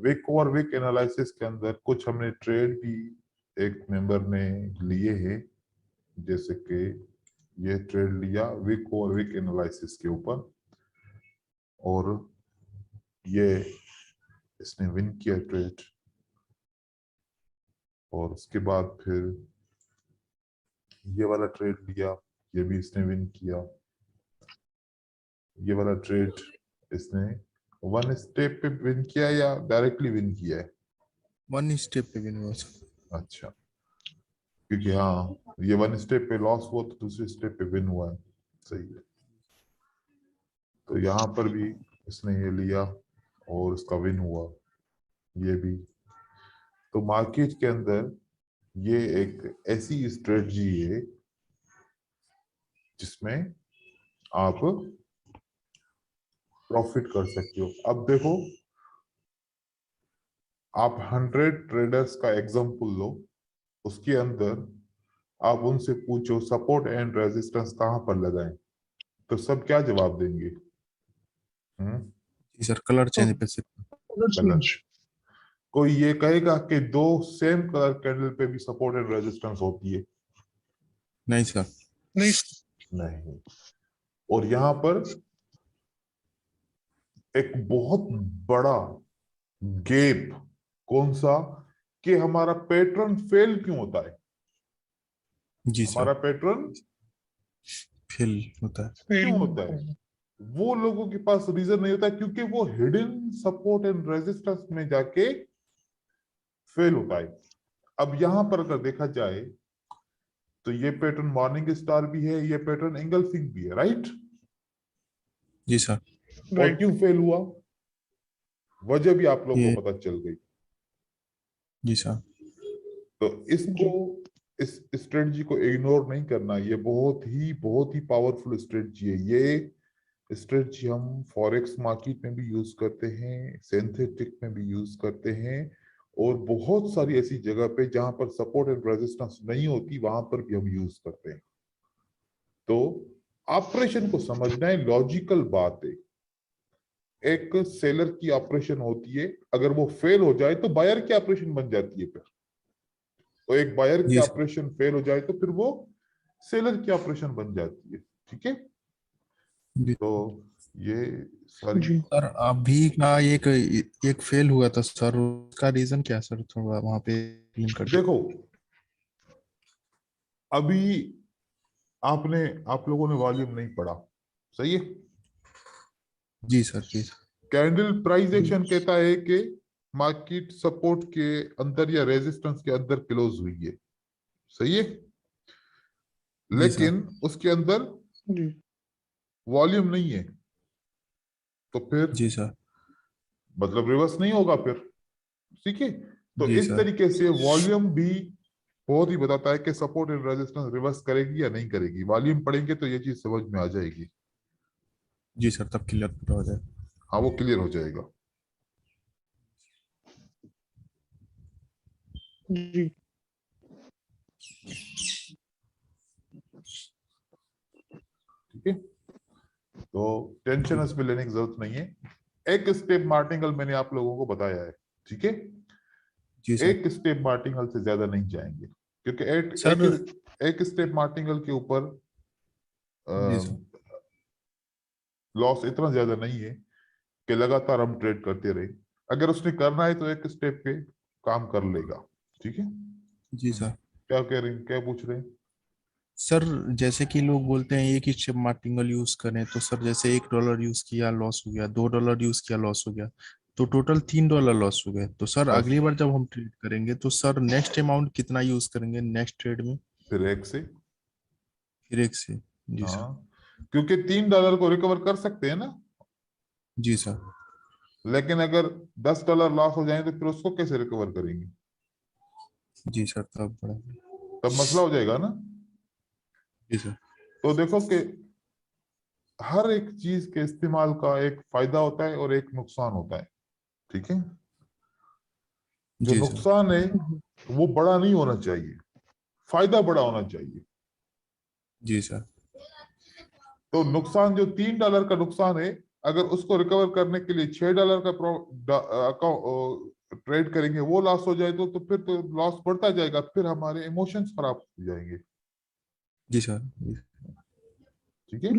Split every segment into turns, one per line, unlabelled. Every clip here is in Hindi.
विक और विक एनालिसिस के अंदर कुछ हमने ट्रेड भी एक मेंबर ने लिए हैं, जैसे कि ये ट्रेड लिया विक और विक एनालिसिस के ऊपर, और ये इसने विन किया ट्रेड, और उसके बाद फिर ये वाला ट्रेड लिया, ये भी इसने विन किया। ये वाला ट्रेड इसने वन स्टेप पे विन किया या डायरेक्टली विन किया है?
वन स्टेप पे विन हुआ सर।
अच्छा, क्योंकि हाँ ये वन स्टेप पे लॉस हुआ तो दूसरे स्टेप पे विन हुआ है, सही है। तो यहाँ पर भी इसने ये लिया और इसका विन हुआ, ये भी। तो मार्केट के अंदर ये एक ऐसी स्ट्रेटजी है जिसमें आप प्रॉफिट कर सकते हो। अब देखो, आप 100 ट्रेडर्स का एग्जांपल लो, उसके अंदर आप उनसे पूछो सपोर्ट एंड रेजिस्टेंस कहां पर लगाएं, तो सब क्या जवाब देंगे?
जी सर, कलर चेंज पे से।
कलर। कोई ये कहेगा कि दो सेम कलर कैंडल पे भी सपोर्ट एंड रेजिस्टेंस होती है?
नहीं सर।
नहीं।
नहीं। और यहां पर एक बहुत बड़ा गैप, कौन सा? कि हमारा पैटर्न फेल क्यों होता है?
जी
हमारा
सर,
पैटर्न
फेल होता है।
क्यों होता है? वो लोगों के पास रीजन नहीं होता, क्योंकि वो हिडन सपोर्ट एंड रेजिस्टेंस में जाके फेल होता है। अब यहां पर अगर देखा जाए तो ये पैटर्न मॉर्निंग स्टार भी है, ये पैटर्न एंगल्फिंग भी है, राइट?
जी सर।
और क्यों फेल हुआ, वजह भी आप लोगों
ये
को पता चल गई।
जी सर।
तो इसको, इस स्ट्रेटजी को इग्नोर नहीं करना, ये बहुत ही पावरफुल स्ट्रेटजी है। ये स्ट्रेटजी हम फॉरेक्स मार्केट में भी यूज करते हैं, सिंथेटिक में भी यूज करते हैं, और बहुत सारी ऐसी जगह पे जहां पर सपोर्ट एंड रेजिस्टेंस नहीं होती वहां पर भी हम यूज करते हैं। तो ऑपरेशन को समझना है, लॉजिकल बात है। एक सेलर की ऑपरेशन होती है, अगर वो फेल हो जाए तो बायर की ऑपरेशन बन जाती है। फिर तो एक बायर की
जी सर।
ऑपरेशन फेल हो जाए तो फिर वो सेलर की ऑपरेशन बन जाती है, ठीक है?
जी
तो ये सारी
सर, अभी का एक एक फेल हुआ था सर, उसका रीजन क्या सर, थोड़ा वहां पे एक्सप्लेन कर दीजिए।
देखो, अभी आप लोगों ने वॉल्यूम नहीं पढ़ा, सही है?
जी सर। जी सर।
कैंडल प्राइस एक्शन कहता है कि मार्केट सपोर्ट के अंदर या रेजिस्टेंस के अंदर क्लोज हुई है, सही है?
जी सर।
लेकिन उसके अंदर वॉल्यूम नहीं है, तो फिर
जी सर।
मतलब रिवर्स नहीं होगा फिर, ठीक है? तो
जी
इस
सर।
तरीके से वॉल्यूम भी बहुत ही बताता है कि सपोर्ट एंड रेजिस्टेंस रिवर्स करेगी या नहीं करेगी। वॉल्यूम पढ़ेंगे तो ये चीज समझ में आ जाएगी।
जी सर, तब क्लियर पूरा हो जाए।
हाँ, वो क्लियर हो जाएगा।
जी।
ठीक है, तो टेंशन इसमें लेने की जरूरत नहीं है। एक स्टेप मार्टिंगल मैंने आप लोगों को बताया है, ठीक है?
जी सर।
एक स्टेप मार्टिंगल से ज्यादा नहीं जाएंगे, क्योंकि
सर।
एक स्टेप मार्टिंगल के ऊपर
जी सर।
लॉस इतना ज्यादा नहीं है कि लगातार हम ट्रेड करते रहे। अगर उसने करना है तो एक स्टेप पे काम कर लेगा, ठीक है?
जी सर।
क्या कह रहे हैं, क्या पूछ रहे हैं?
सर, जैसे कि लोग बोलते हैं एक ही चिप मार्टिंगल यूज करें, तो सर जैसे $1 यूज किया लॉस हो गया, $2 यूज किया लॉस हो गया, तो टोटल $3 लॉस हो गए। तो सर
बस,
अगली बार जब हम ट्रेड करेंगे तो सर नेक्स्ट अमाउंट कितना यूज करेंगे नेक्स्ट ट्रेड में?
फिर एक से।
फिर एक से। जी सर।
हाँ, क्योंकि $3 को रिकवर कर सकते हैं ना।
जी सर।
लेकिन अगर $10 लॉस हो जाए तो फिर उसको कैसे रिकवर करेंगे?
जी सर, तब बड़ा।
तब मसला हो जाएगा ना।
जी सर।
तो देखो कि हर एक चीज के इस्तेमाल का एक फायदा होता है और एक नुकसान होता है, ठीक है? जो
जी सर।
नुकसान है वो बड़ा नहीं होना चाहिए, फायदा बड़ा होना चाहिए।
जी सर।
तो नुकसान जो $3 का नुकसान है, अगर उसको रिकवर करने के लिए $6 का ट्रेड करेंगे, वो लॉस हो जाए तो फिर तो लॉस बढ़ता जाएगा, फिर हमारे इमोशंस खराब हो जाएंगे।
जी सर।
ठीक है,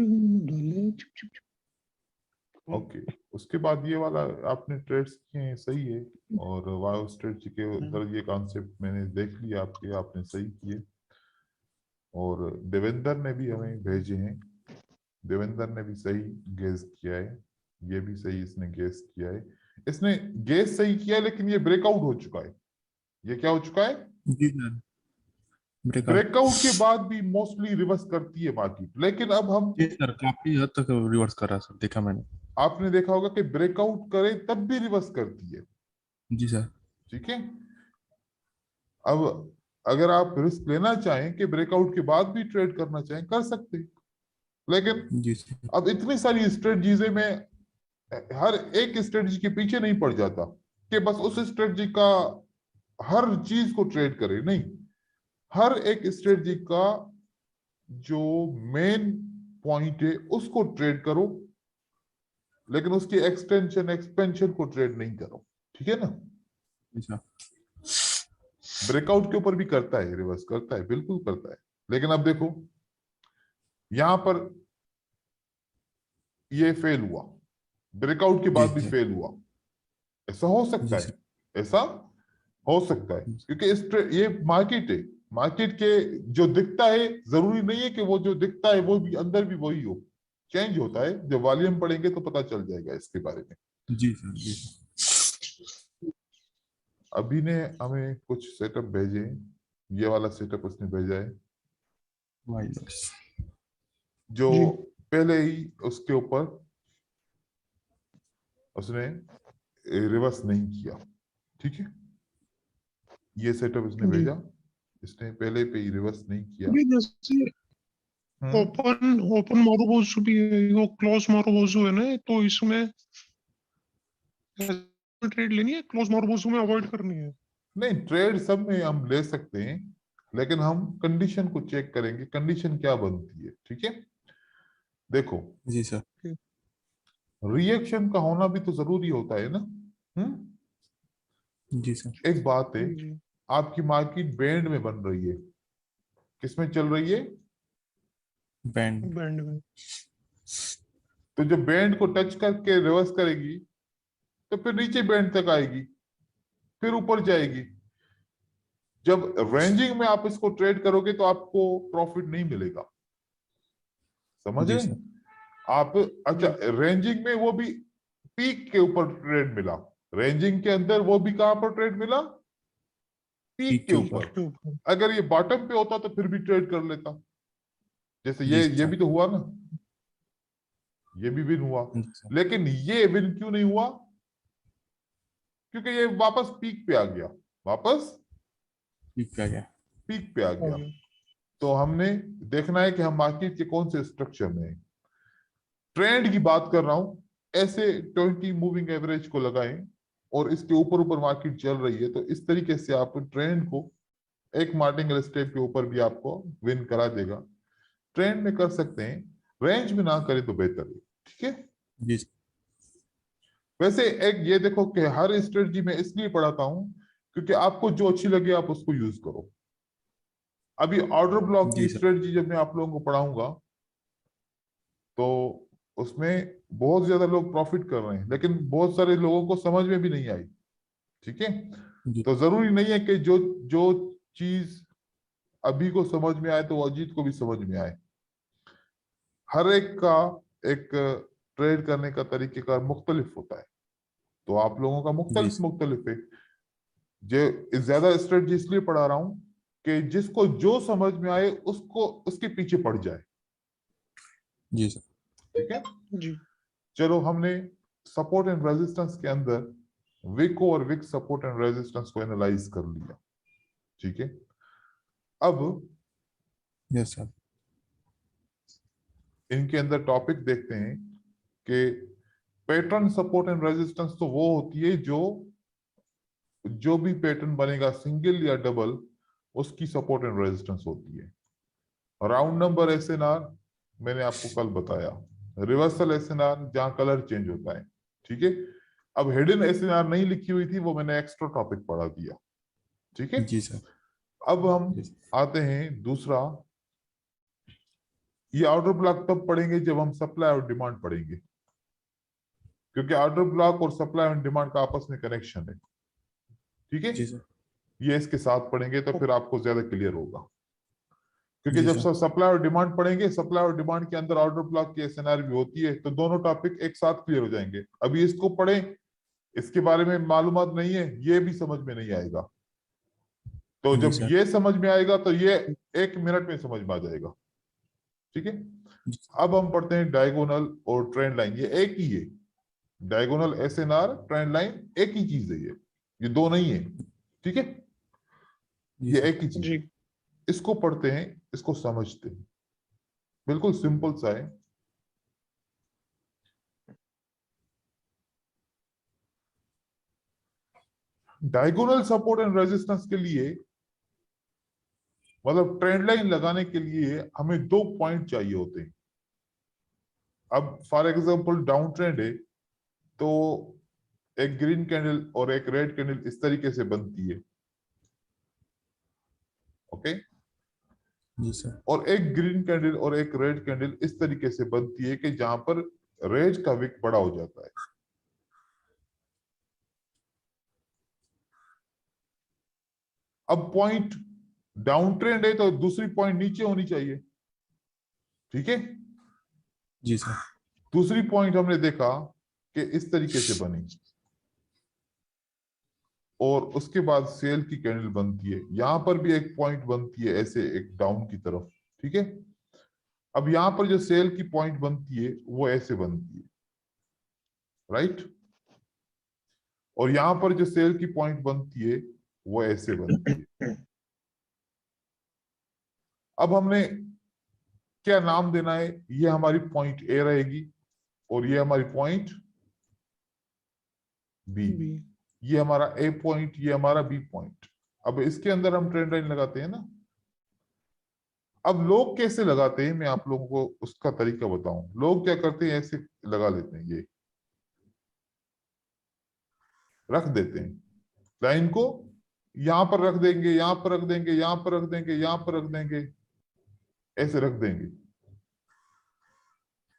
ओके। उसके बाद ये वाला आपने ट्रेड्स किए हैं, सही है। और वायो स्ट्रेटजी के अंदर ये कॉन्सेप्ट मैंने देख लिया आपके, आपने सही किए। और देवेंद्र ने भी हमें भेजे हैं, देवेंद्र ने भी सही गेस किया है, ये भी सही इसने गेस किया है। इसने गेस सही किया है, लेकिन ये ब्रेकआउट हो चुका है। ये क्या हो चुका है?
जी सर, ब्रेकआउट।
ब्रेकआउट के बाद भी मोस्टली रिवर्स करती है मार्केट, लेकिन अब हम,
जी सर, काफी हद तक रिवर्स कर रहा सर, देखा मैंने।
आपने देखा होगा कि ब्रेकआउट करे तब भी रिवर्स करती है।
जी सर।
ठीक है, अब अगर आप रिस्क लेना चाहें कि ब्रेकआउट के बाद भी ट्रेड करना चाहें, कर सकते हैं। लेकिन
जी सर।
अब इतनी सारी स्ट्रेटजीज में हर एक स्ट्रेटजी के पीछे नहीं पड़ जाता कि बस उस स्ट्रेटजी का हर चीज को ट्रेड करे, नहीं। हर एक स्ट्रेटजी का जो मेन पॉइंट है उसको ट्रेड करो, लेकिन उसकी एक्सटेंशन एक्सपेंशन को ट्रेड नहीं करो। ठीक है ना?
जी सर।
ब्रेकआउट के ऊपर भी करता है, रिवर्स करता है, बिल्कुल करता है। लेकिन अब देखो, यहां पर ये फेल हुआ, ब्रेकआउट के
जी
बाद भी
सर।
फेल हुआ। ऐसा हो सकता
जी
है,
सर।
ऐसा हो सकता है, क्योंकि ये मार्केट है। मार्केट के जो दिखता है, जरूरी नहीं है कि वो जो दिखता है वो भी अंदर भी वही हो, चेंज होता है। जब वॉल्यूम पढ़ेंगे तो पता चल जाएगा इसके बारे में।
जी सर। जी सर।
अभी ने हमें कुछ सेटअप भेजे हैं, ये वाला सेटअप उसने भेजा है,
वाइल्ड्स।
जो
जी।
पहले ही उसके ऊपर उसने रिवर्स नहीं किया। ठीक है, ये सेटअप इसने
जी।
भेजा, इसने पहले पे ही रिवर्स नहीं किया।
ये जैसे ओपन ओपन मारो बाजू भी है, वो क्लोज मारो बाजू है ना, तो इसमें ट्रेड लेनी है, क्लोज मारो बाजू में अवॉइड करनी है।
नहीं, ट्रेड सब में हम ले सकते हैं, लेकिन हम कंडीशन को चेक करेंगे, कंडीशन क्या बनती है। ठीक है, देखो,
जी सर।
रिएक्शन का होना भी तो जरूरी होता है ना।
जी सर।
एक बात है,
जी।
आपकी मार्केट बैंड में बन रही है, किसमें चल रही है?
बैंड।
बैंड में।
तो जब बैंड को टच करके रिवर्स करेगी तो फिर नीचे बैंड तक आएगी, फिर ऊपर जाएगी। जब रेंजिंग में आप इसको ट्रेड करोगे तो आपको प्रॉफिट नहीं मिलेगा, समझ
जी
रहे
सर।
हैं आप? अच्छा, रेंजिंग में वो भी पीक के ऊपर ट्रेड मिला, रेंजिंग के अंदर वो भी कहां पर ट्रेड मिला? पीक के ऊपर। अगर ये बॉटम पे होता तो फिर भी ट्रेड कर लेता, जैसे
जी
ये
सर।
भी तो हुआ ना, ये भी विन हुआ।
जी सर।
लेकिन ये विन क्यों नहीं हुआ? क्योंकि ये वापस पीक पे आ गया, वापस
ठीक है क्या?
पीक पे आ गया। तो हमने देखना है कि हम मार्केट के कौन से स्ट्रक्चर में हैं। ट्रेंड की बात कर रहा हूं, ऐसे 20 मूविंग एवरेज को लगाएं और इसके ऊपर ऊपर मार्केट चल रही है, तो इस तरीके से आप ट्रेंड को एक मार्टिंगल स्टेप के ऊपर भी आपको विन करा देगा। ट्रेंड में कर सकते हैं, रेंज में ना करें तो बेहतर है। ठीक है,
जी सर।
वैसे एक ये देखो कि हर स्ट्रेटजी में इसलिए पढ़ाता हूं क्योंकि आपको जो अच्छी लगे आप उसको यूज करो। अभी ऑर्डर ब्लॉक की
जी सर।
स्ट्रेटजी जब मैं आप लोगों को पढ़ाऊंगा तो उसमें बहुत ज्यादा लोग प्रॉफिट कर रहे हैं, लेकिन बहुत सारे लोगों को समझ में भी नहीं आई। ठीक है,
जी
तो जरूरी नहीं है कि जो जो चीज अभी को समझ में आए तो वो अजीत को भी समझ में आए। हर एक का एक ट्रेड करने का तरीकेकार मुख्तलिफ होता है, तो आप लोगों का
जी
मुख्तलिफ
सर।
मुख्तलिफ है। जो ज्यादा स्ट्रेटजी इसलिए पढ़ा रहा हूं कि जिसको जो समझ में आए उसको उसके पीछे पड़ जाए।
जी सर।
ठीक है,
जी।
चलो, हमने सपोर्ट एंड रेजिस्टेंस के अंदर विक और विक सपोर्ट एंड रेजिस्टेंस को एनालाइज कर लिया। ठीक है, अब
यस सर।
इनके अंदर टॉपिक देखते हैं कि पैटर्न सपोर्ट एंड रेजिस्टेंस तो वो होती है जो भी पैटर्न बनेगा सिंगल या डबल, उसकी सपोर्ट एंड रेजिस्टेंस होती है। राउंड नंबर एसएनआर मैंने आपको कल बताया, रिवर्सल एसएनआर जहां कलर चेंज होता है, ठीक है। अब हिडन एसएनआर नहीं लिखी हुई थी, वो मैंने एक्स्ट्रा टॉपिक पढ़ा दिया, ठीक है।
जी सर।
अब हम
जी सर।
आते हैं दूसरा, ये ऑर्डर ब्लॉक तब पढ़ेंगे जब हम सप्लाई और डिमांड पढ़ेंगे, क्योंकि ऑर्डर ब्लॉक और सप्लाई और डिमांड का आपस में कनेक्शन है, ठीक है।
जी सर।
ये इसके साथ पढ़ेंगे तो फिर आपको ज्यादा क्लियर होगा, क्योंकि
जी
जब
सर।
सब सप्लाई और डिमांड पढ़ेंगे, सप्लाई और डिमांड के अंदर ऑर्डर ब्लॉक की एसएनआर भी होती है, तो दोनों टॉपिक एक साथ क्लियर हो जाएंगे। अभी इसको पढ़ें, इसके बारे में मालूमात नहीं है, ये भी समझ में नहीं आएगा। तो
जी
जब
सर।
ये समझ में आएगा तो ये 1 मिनट में समझ में आ जाएगा, ठीक है।
जी
अब हम पढ़ते हैं डायगोनल और ट्रेंड लाइन, ये एक ही है। डायगोनल एसएनआर, ट्रेंड लाइन एक ही चीज है, ये दो नहीं है, ठीक है।
जी
ये
सर।
एक ही चीज
जी
है। इसको पढ़ते हैं, इसको समझते हैं, बिल्कुल सिंपल सा है। डायगोनल सपोर्ट एंड रेजिस्टेंस के लिए, मतलब ट्रेंड लाइन लगाने के लिए हमें 2 पॉइंट चाहिए होते हैं। अब फॉर एग्जांपल डाउन ट्रेंड है, तो एक ग्रीन कैंडल और एक रेड कैंडल इस तरीके से बनती है, ओके।
जी सर।
और एक ग्रीन कैंडल और एक रेड कैंडल इस तरीके से बनती है कि जहां पर रेड का विक बड़ा हो जाता है। अब पॉइंट डाउन ट्रेंड है तो दूसरी पॉइंट नीचे होनी चाहिए, ठीक है।
जी सर।
दूसरी पॉइंट हमने देखा कि इस तरीके से बनी, और उसके बाद सेल की कैंडल बनती है। यहां पर भी एक पॉइंट बनती है ऐसे, एक डाउन की तरफ, ठीक है। अब यहां पर जो सेल की पॉइंट बनती है वो ऐसे बनती है, राइट। और यहां पर जो सेल की पॉइंट बनती है वो ऐसे बनती है। अब हमने क्या नाम देना है, ये हमारी पॉइंट ए रहेगी और ये हमारी पॉइंट बी।
बी।
ये हमारा ए पॉइंट, ये हमारा बी पॉइंट। अब इसके अंदर हम ट्रेंड लाइन लगाते हैं ना। अब लोग कैसे लगाते हैं, मैं आप लोगों को उसका तरीका बताऊं। लोग क्या करते हैं, ऐसे लगा लेते हैं, ये रख देते हैं लाइन को, यहां पर रख देंगे, यहां पर रख देंगे, यहां पर रख देंगे, यहां पर रख देंगे, ऐसे रख देंगे।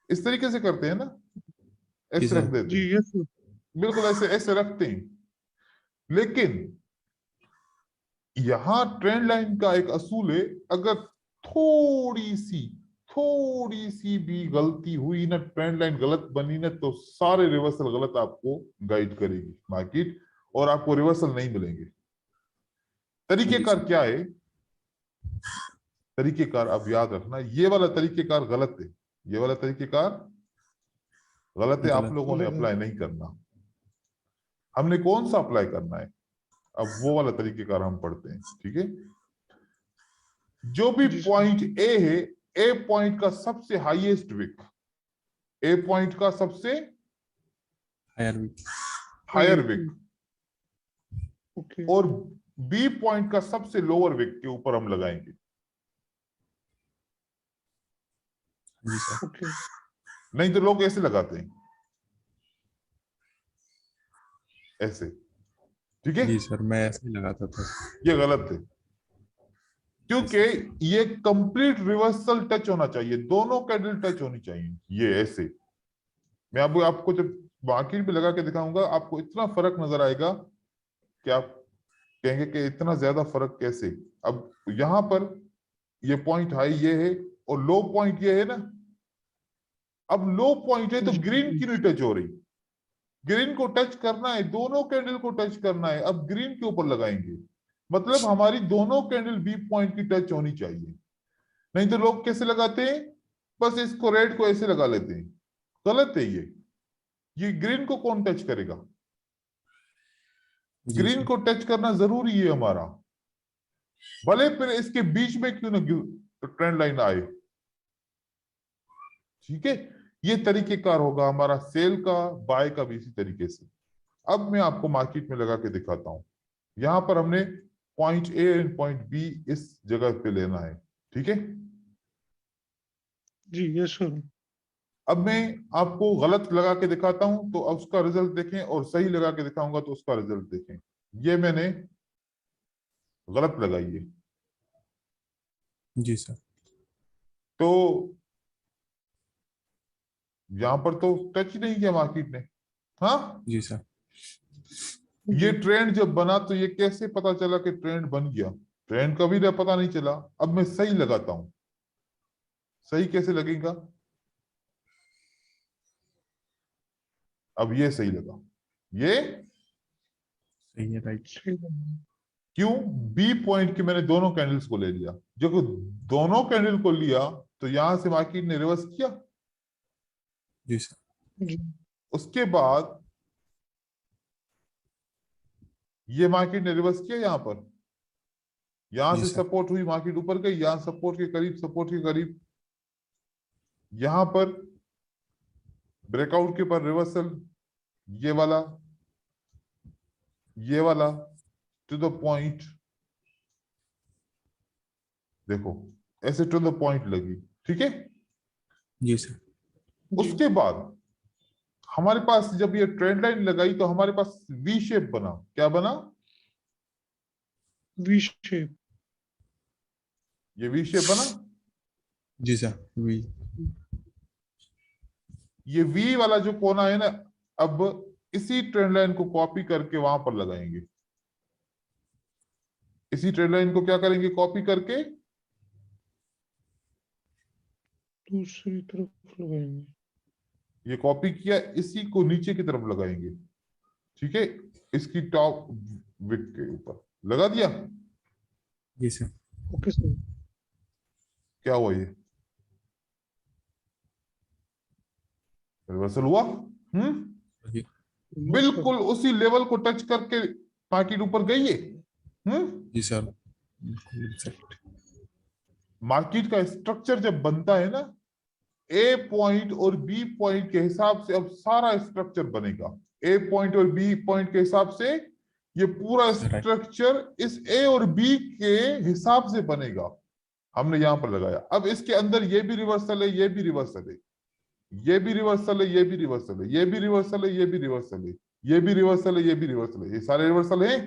इस तरीके से करते हैं ना,
जी
ऐसे रख
सर।
देते
जी
हैं,
यस
बिल्कुल ऐसे ऐसे रखते हैं। लेकिन यहां ट्रेंड लाइन का एक असूल है, अगर थोड़ी सी भी गलती हुई ना, ट्रेंड लाइन गलत बनी ना, तो सारे रिवर्सल गलत आपको गाइड करेगी मार्केट, और आपको रिवर्सल नहीं मिलेंगे।
जी
तरीकेकार
सर।
क्या है, तरीकेकार अब याद रखना, ये वाला तरीकेकार गलत है, ये वाला तरीकेकार गलत है, आप
गलत।
लोगों ने अप्लाई नहीं करना। हमने कौन सा अप्लाई करना है, अब वो वाला तरीकेकार हम पढ़ते हैं, ठीक है। जो भी
जी सर।
पॉइंट ए है, ए पॉइंट का सबसे हाईएस्ट विक, ए पॉइंट का सबसे
higher wick.
Higher wick,
okay
और बी पॉइंट का सबसे लोअर विक के ऊपर हम लगाएंगे।
जी सर।
ओके
नहीं तो लोग ऐसे लगाते हैं, ऐसे, ठीक है।
जी सर, मैं ऐसे ही लगाता था।
ये गलत है, क्योंकि ये कंप्लीट रिवर्सल टच होना चाहिए, दोनों कैंडल टच होनी चाहिए, ये ऐसे। मैं अब आपको जब मार्केट में लगा के दिखाऊंगा, आपको इतना फर्क नजर आएगा कि आप कहेंगे कि इतना ज्यादा फर्क कैसे। अब यहां पर ये पॉइंट हाई ये है और लो पॉइंट ये है ना। अब लो पॉइंट है तो ग्रीन क्यों नहीं टच हो रही, ग्रीन को टच करना है, दोनों कैंडल को टच करना है। अब ग्रीन के ऊपर लगाएंगे, मतलब हमारी दोनों कैंडल बी पॉइंट की टच होनी चाहिए। नहीं तो लोग कैसे लगाते हैं, बस इसको रेड को ऐसे लगा लेते हैं, गलत है ये ग्रीन को कौन टच करेगा,
जी
ग्रीन
सर।
को टच करना जरूरी है हमारा, भले फिर इसके बीच में क्यों ना ट्रेंड लाइन आए, ठीक है। ये तरीकेकार होगा हमारा सेल का, बाय का भी इसी तरीके से। अब मैं आपको मार्केट में लगा के दिखाता हूं। यहां पर हमने point A and point B इस जगह पे लेना है, ठीक है।
जी यस सर।
अब मैं आपको गलत लगा के दिखाता हूं तो अब उसका रिजल्ट देखें, और सही लगा के दिखाऊंगा तो उसका रिजल्ट देखें। ये मैंने गलत लगाई है,
जी सर।
तो यहां पर तो टच नहीं किया मार्केट ने। हाँ,
जी सर।
ये ट्रेंड जब बना तो ये कैसे पता चला कि ट्रेंड बन गया? ट्रेंड कभी ना पता नहीं चला। अब मैं सही लगाता हूं, सही कैसे लगेगा? अब ये सही लगा, ये
सही है, राइट।
क्यों? बी पॉइंट के मैंने दोनों कैंडल्स को ले लिया। जब दोनों कैंडल को लिया तो यहां से मार्केट ने रिवर्स किया।
जी सर।
उसके बाद ये मार्केट ने रिवर्स किया, यहां पर, यहां
जी
से
सर।
सपोर्ट हुई, मार्केट ऊपर गई, यहां सपोर्ट के करीब, सपोर्ट के करीब, यहां पर ब्रेकआउट के पर रिवर्सल, ये वाला, ये वाला टू द पॉइंट, देखो ऐसे टू द पॉइंट लगी, ठीक है।
जी सर।
उसके बाद हमारे पास जब ये ट्रेंड लाइन लगाई तो हमारे पास वी शेप बना। क्या बना?
V shape.
ये वी शेप बना।
जी सर। वी।
ये वी वाला जो कोना है ना, अब इसी ट्रेंड लाइन को कॉपी करके वहां पर लगाएंगे। इसी ट्रेंड लाइन को क्या करेंगे? कॉपी करके
दूसरी तरफ लगाएंगे।
ये कॉपी किया, इसी को नीचे की तरफ लगाएंगे, ठीक है, इसकी टॉप विक के ऊपर लगा दिया।
जी सर।
Okay sir.
क्या हुआ? ये रिवर्सल हुआ।
जी
बिल्कुल उसी लेवल को टच करके मार्केट ऊपर गई है।
जी सर, बिल्कुल एग्जैक्ट।
मार्केट का स्ट्रक्चर जब बनता है ना, ए पॉइंट और बी पॉइंट के हिसाब से अब सारा स्ट्रक्चर बनेगा। ए पॉइंट और बी पॉइंट के हिसाब से ये पूरा स्ट्रक्चर इस ए और बी के हिसाब से बनेगा। हमने यहां पर लगाया। अब इसके अंदर ये भी रिवर्सल है, ये भी रिवर्सल है, ये भी रिवर्सल है, ये भी रिवर्सल है, ये भी रिवर्सल है, ये भी रिवर्सल है, ये भी रिवर्सल है, ये भी रिवर्सल है, ये सारे रिवर्सल हैं।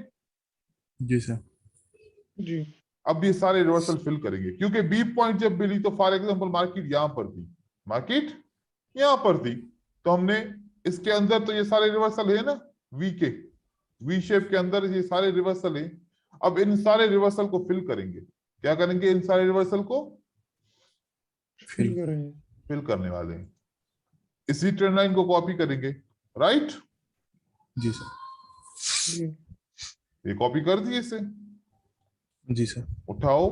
जी सर।
जी।
अब ये सारे रिवर्सल फिल करेंगे, क्योंकि बी पॉइंट जब मिली तो फॉर एग्जांपल मार्केट यहां पर थी, मार्केट यहां पर थी, तो हमने इसके अंदर तो ये सारे रिवर्सल है ना, वी के, वी शेप के अंदर ये सारे रिवर्सल है। अब इन सारे रिवर्सल को फिल करेंगे। क्या करेंगे? इन सारे रिवर्सल को
फिल करेंगे।
फिल करने वाले हैं। इसी ट्रेंड लाइन को कॉपी करेंगे, राइट?
जी सर।
जी।
ये कॉपी कर दिए इसे,
जी सर।
उठाओ,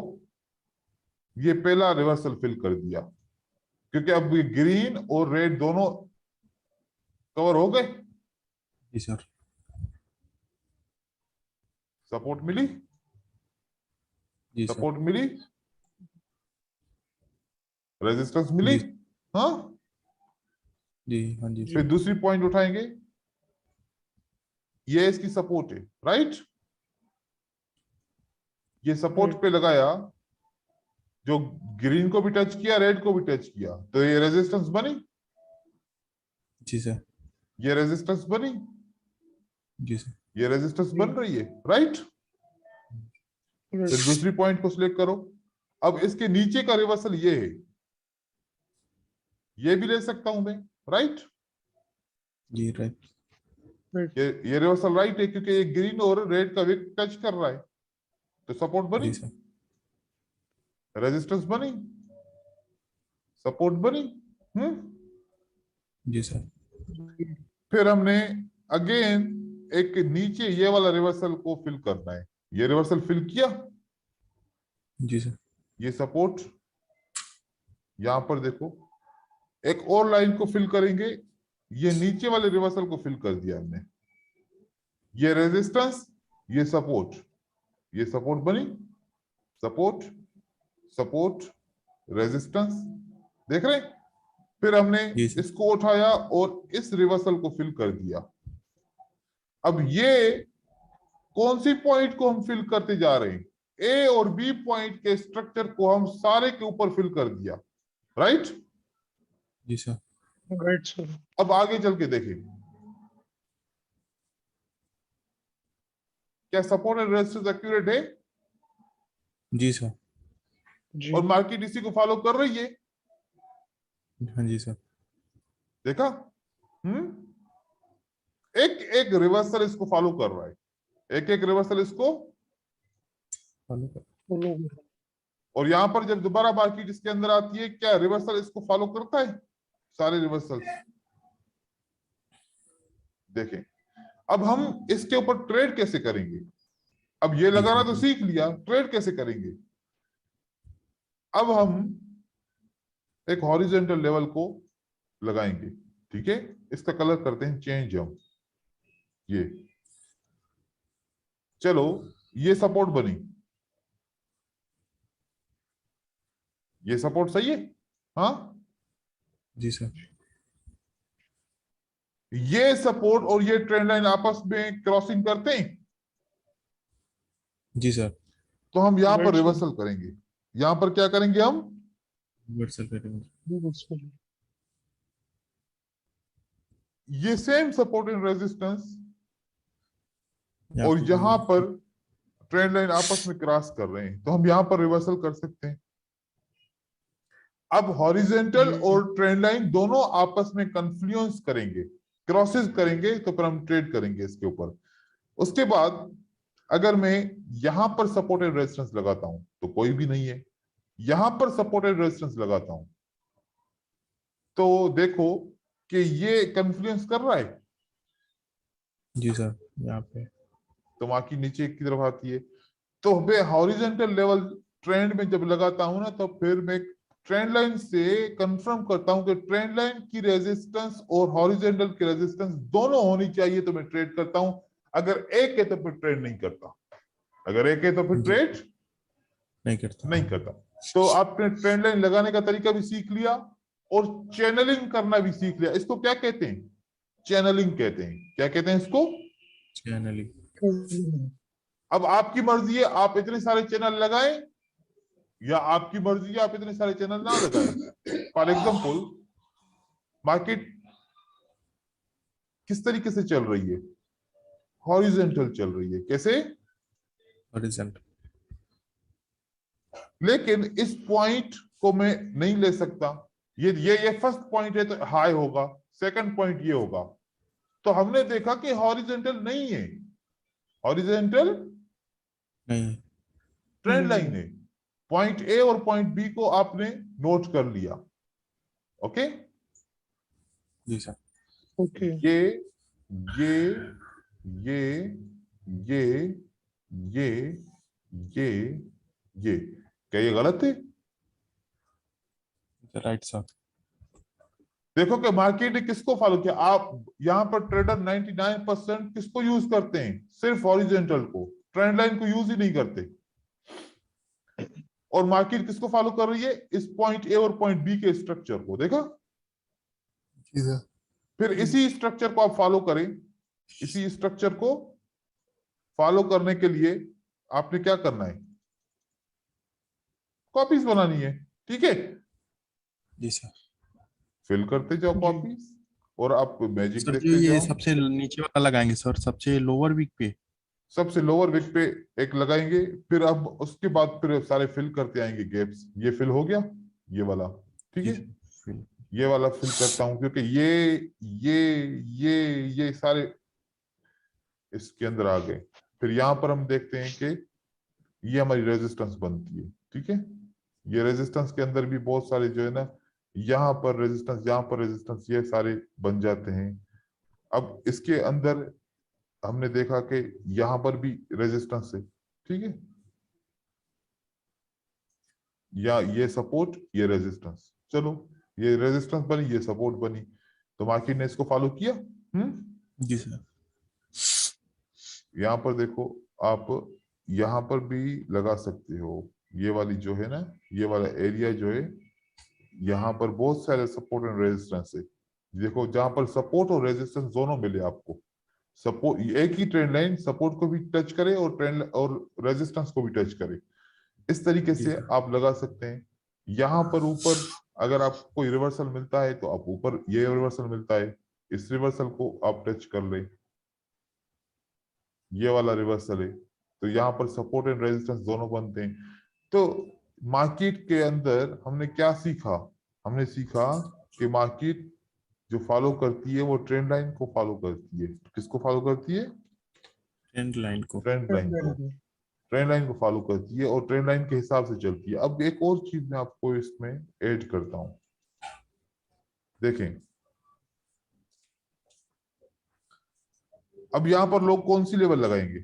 ये पहला रिवर्सल फिल कर दिया, क्योंकि अब ये ग्रीन और रेड दोनों कवर हो गए।
जी सर।
सपोर्ट मिली,
जी सर।
सपोर्ट मिली, रेजिस्टेंस मिली।
जी।
हाँ,
जी हाँ जी
फिर
सर।
दूसरी पॉइंट उठाएंगे, ये इसकी सपोर्ट है, राइट? ये सपोर्ट पे लगाया, जो ग्रीन को भी टच किया, रेड को भी टच किया, तो ये रेजिस्टेंस बनी।
जी सर।
ये रेजिस्टेंस बनी,
जी सर।
ये रेजिस्टेंस बन रही है, राइट? फिर दूसरी पॉइंट को सिलेक्ट करो। अब इसके नीचे का रिवर्सल ये है, ये भी ले सकता हूं मैं, राइट?
जी राइट।
ये रिवर्सल राइट है, क्योंकि ये ग्रीन और रेड का विक टच कर रहा है, तो सपोर्ट बनी,
जी सर।
रेजिस्टेंस बनी, सपोर्ट बनी।
जी सर।
फिर हमने अगेन एक नीचे ये वाला रिवर्सल को फिल करना है। ये रिवर्सल फिल किया,
जी सर।
ये सपोर्ट, यहां पर देखो एक और लाइन को फिल करेंगे, ये नीचे वाले रिवर्सल को फिल कर दिया हमने। ये रेजिस्टेंस, ये सपोर्ट, ये सपोर्ट बनी, सपोर्ट, सपोर्ट, रेजिस्टेंस, देख रहे? फिर हमने
जी सर।
इसको उठाया और इस रिवर्सल को फिल कर दिया। अब ये कौन सी पॉइंट को हम फिल करते जा रहे हैं? ए और बी पॉइंट के स्ट्रक्चर को हम सारे के ऊपर फिल कर दिया, राइट?
जी सर।
Right sir.
अब आगे चल के देखें, क्या सपोर्ट एंड रेजिस्टेंस एक्यूरेट है?
जी सर।
जी
और मार्केट इसी को फॉलो कर रही है।
हाँ जी सर।
देखा? एक एक रिवर्सल इसको फॉलो कर रहा है, एक एक रिवर्सल इसको।
फॉलो कर।
फॉलो।
और यहां पर जब दोबारा मार्केट इसके अंदर आती है, क्या रिवर्सल इसको फॉलो करता है? सारे रिवर्सल्स देखें। अब हम इसके ऊपर ट्रेड कैसे करेंगे? अब ये लगाना तो सीख लिया, ट्रेड कैसे करेंगे? अब हम एक हॉरिजॉन्टल लेवल को लगाएंगे, ठीक है? इसका कलर करते हैं चेंज हम। ये चलो, ये सपोर्ट बनी, ये सपोर्ट सही है। हाँ,
जी सर।
ये सपोर्ट और ये ट्रेंड लाइन आपस में क्रॉसिंग करते हैं,
जी सर।
तो हम यहां पर
Right, sir.
रिवर्सल करेंगे। यहां पर क्या करेंगे हम?
रिवर्सल करेंगे।
रिवर्सल।
ये सेम सपोर्ट एंड रेजिस्टेंस
यहाँ
और
पे
यहां
भी-
पर ट्रेंड लाइन आपस में क्रॉस कर रहे हैं, तो हम यहां पर रिवर्सल कर सकते हैं। अब हॉरिजॉन्टल
जी।
और ट्रेंड लाइन दोनों आपस में कन्फ्लुएंस करेंगे, क्रॉसेस करेंगे, तो फिर हम ट्रेड करेंगे इसके ऊपर। उसके बाद अगर मैं यहां पर सपोर्ट एंड रेजिस्टेंस लगाता हूं तो कोई भी नहीं है, यहां पर सपोर्ट एंड रेजिस्टेंस लगाता हूं तो देखो कि ये कन्फ्लुएंस कर रहा है,
जी सर। यहाँ पे
तो बाकी नीचे की तरफ आती है। तो मैं हॉरिजॉन्टल लेवल ट्रेंड में जब लगाता हूं ना, तो फिर मैं ट्रेंड लाइन से कंफर्म करता हूं कि ट्रेंड लाइन की रेजिस्टेंस और हॉरिजॉन्टल की रेजिस्टेंस दोनों होनी चाहिए, तो मैं ट्रेड करता हूं। अगर एक है तो फिर ट्रेड नहीं करता, अगर एक है तो फिर
जी।
ट्रेड
नहीं करता।
नहीं करता। तो आपने ट्रेंड लाइन लगाने का तरीका भी सीख लिया और चैनलिंग करना भी सीख लिया। इसको क्या कहते हैं? चैनलिंग कहते हैं। क्या कहते हैं इसको?
चैनलिंग।
अब आपकी मर्जी है, आप इतने सारे चैनल लगाएं या आपकी मर्जी है आप इतने सारे चैनल ना लगाएं। फॉर एग्जांपल, मार्केट किस तरीके से चल रही है? हॉरिजॉन्टल चल रही है। कैसे?
हॉरिजॉन्टल।
लेकिन इस पॉइंट को मैं नहीं ले सकता। ये फर्स्ट पॉइंट है तो हाई होगा, सेकंड पॉइंट ये होगा। तो हमने देखा कि हॉरिजॉन्टल नहीं है, हॉरिजॉन्टल
नहीं।
ट्रेंड लाइन है। पॉइंट ए और पॉइंट बी को आपने नोट कर लिया। ओके,
जी सर।
ओके।
ये ये ये ये ये ये ये क्या ये गलत है?
Right sir.
देखो कि मार्केट ने किसको फॉलो किया। आप यहां पर ट्रेडर 99% किसको यूज करते हैं? सिर्फ हॉरिजॉन्टल को, ट्रेंड लाइन को यूज ही नहीं करते। और मार्केट किसको फॉलो कर रही है? इस पॉइंट ए और पॉइंट बी के स्ट्रक्चर को। देखा?
जी सर।
फिर इसी स्ट्रक्चर को आप फॉलो करें। इसी स्ट्रक्चर को फॉलो करने के लिए आपने क्या करना है? कॉपीज बनानी है, ठीक है?
जी सर।
फिल करते जाओ
जी।
कॉपीज और आप मैजिक
सर जो
देखते
ये
जाओ।
सबसे नीचे वाला लगाएंगे सर, सबसे लोअर वीक पे।
सबसे लोअर विक पे एक लगाएंगे, फिर अब उसके बाद फिर सारे फिल करते आएंगे गैप्स। ये फिल हो गया, ये वाला, ठीक
जी
है?
सर। फिर
ये वाला फिल करता हूं क्योंकि ये ये सारे इसके अंदर आ गए। फिर यहां पर हम देखते हैं कि ये हमारी रेजिस्टेंस बनती है, ठीक है? ये रेजिस्टेंस के अंदर भी बहुत सारे जो है ना, यहाँ पर रेजिस्टेंस, यहाँ पर रेजिस्टेंस, ये सारे बन जाते हैं। अब इसके अंदर हमने देखा कि यहाँ पर भी रेजिस्टेंस है, ठीक है? या ये सपोर्ट, ये रेजिस्टेंस। चलो, ये रेजिस्टेंस बनी, ये सपोर्ट बनी, तो मार्केट ने इसको फॉलो किया।
जी सर।
यहाँ पर देखो, आप यहाँ पर भी लगा सकते हो। ये वाली जो है ना, ये वाला एरिया जो है, यहाँ पर बहुत सारे सपोर्ट एंड रेजिस्टेंस है। देखो, जहां पर सपोर्ट और रेजिस्टेंस दोनों मिले आपको, सपोर्ट एक ही ट्रेंड लाइन सपोर्ट को भी टच करे और ट्रेंड और रेजिस्टेंस को भी टच करे, इस तरीके
जी
से
सर।
आप लगा सकते हैं। यहाँ पर ऊपर अगर आपको कोई रिवर्सल मिलता है तो आप ऊपर, ये रिवर्सल मिलता है, इस रिवर्सल को आप टच कर ले, ये वाला रिवर्सल है, तो यहाँ पर सपोर्ट एंड रेजिस्टेंस दोनों बनते हैं। तो मार्केट के अंदर हमने क्या सीखा? हमने सीखा कि मार्केट जो फॉलो करती है वो ट्रेंड लाइन को फॉलो करती है। किसको फॉलो करती है?
ट्रेंड लाइन को।
ट्रेंड लाइन को। ट्रेंड लाइन को फॉलो करती है और ट्रेंड लाइन के हिसाब से चलती है। अब एक और चीज मैं आपको इसमें ऐड करता हूं, देखें। अब यहां पर लोग कौन सी लेवल लगाएंगे?